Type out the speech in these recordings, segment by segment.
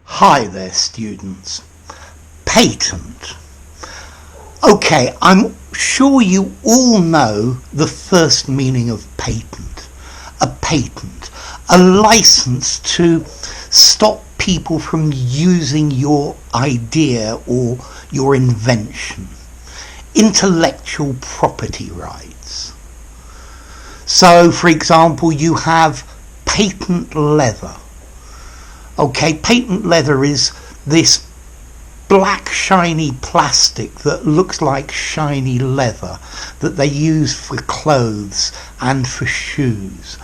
Hi there, students. Patent. Okay, I'm sure you all know the first meaning of patent. A patent, a license to stop people from using your idea or your invention. Intellectual property rights. So, for example, you have patent leather. Okay, patent leather is this black shiny plastic that looks like shiny leather that they use for clothes and for shoes.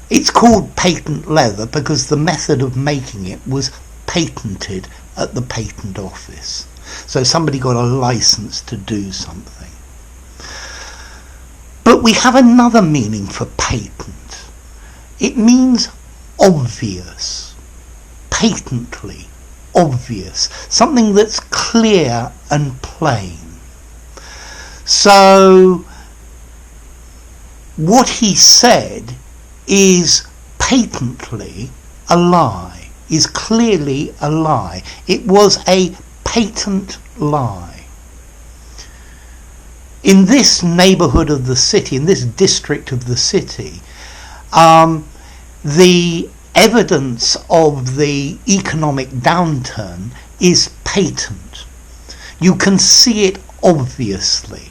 It's called patent leather because the method of making it was patented at the patent office. So somebody got a license to do something. But we have another meaning for patent. It means obvious. Patently obvious, something that's clear and plain. So what he said is patently a lie, is clearly a lie. It was a patent lie. In this neighbourhood of the city, in this district of the city, the evidence of the economic downturn is patent. You can see it obviously.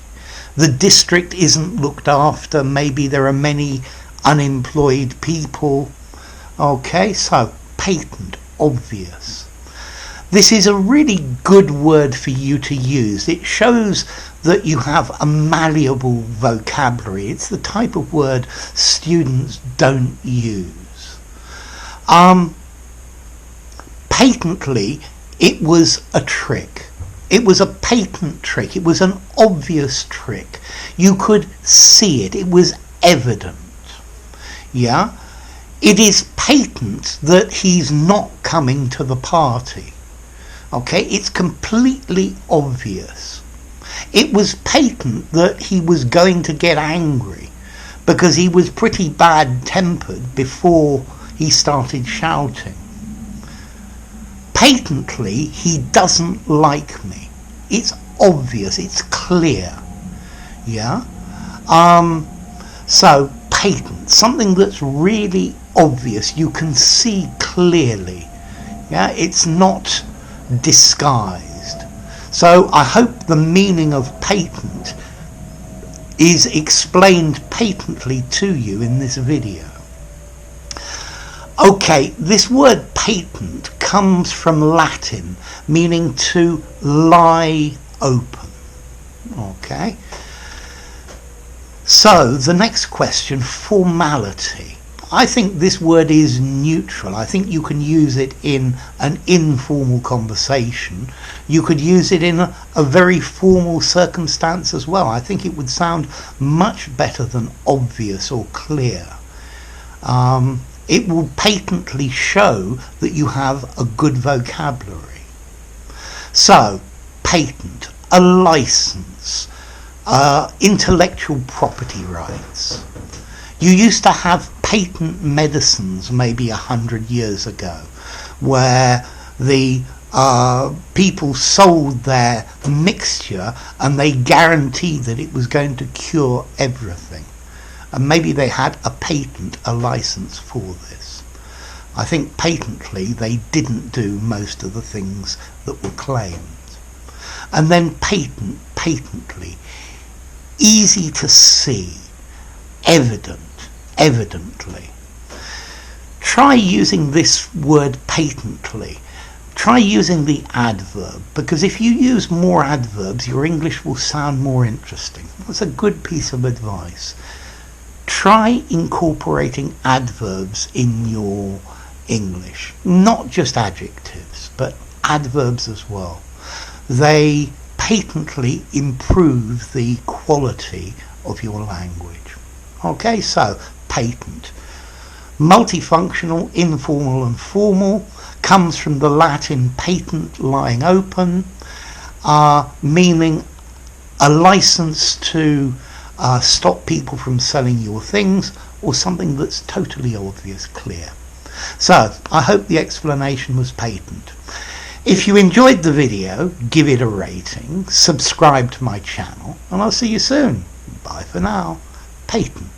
The district isn't looked after. Maybe there are many unemployed people. Okay, so patent, obvious. This is a really good word for you to use. It shows that you have a malleable vocabulary. It's the type of word students don't use. Patently, it was a trick. It was a patent trick. It was an obvious trick. You could see it. It was evident. Yeah? It is patent that he's not coming to the party. Okay? It's completely obvious. It was patent that he was going to get angry because he was pretty bad-tempered before he started shouting. Patently, he doesn't like me. It's obvious, it's clear. Yeah? So, patent, something that's really obvious, you can see clearly. Yeah? It's not disguised. So, I hope the meaning of patent is explained patently to you in this video. Okay, this word patent comes from Latin, meaning to lie open. Okay. So, the next question, formality. I think this word is neutral. I think you can use it in an informal conversation. You could use it in a very formal circumstance as well. I think it would sound much better than obvious or clear. It will patently show that you have a good vocabulary. So, patent, a license, intellectual property rights. You used to have patent medicines maybe 100 years ago, where the people sold their mixture and they guaranteed that it was going to cure everything. And maybe they had a patent, a license for this. I think patently they didn't do most of the things that were claimed. And then patently, easy to see, evidently. Try using this word patently. Try using the adverb, because if you use more adverbs, your English will sound more interesting. That's a good piece of advice. Try incorporating adverbs in your English, not just adjectives, but adverbs as well. They patently improve the quality of your language. Okay, so patent. Multifunctional, informal and formal, comes from the Latin patent, lying open, meaning a license to stop people from selling your things, or something that's totally obvious, clear. So I hope the explanation was patent. If you enjoyed the video, give it a rating, subscribe to my channel, and I'll see you soon. Bye for now. Patent.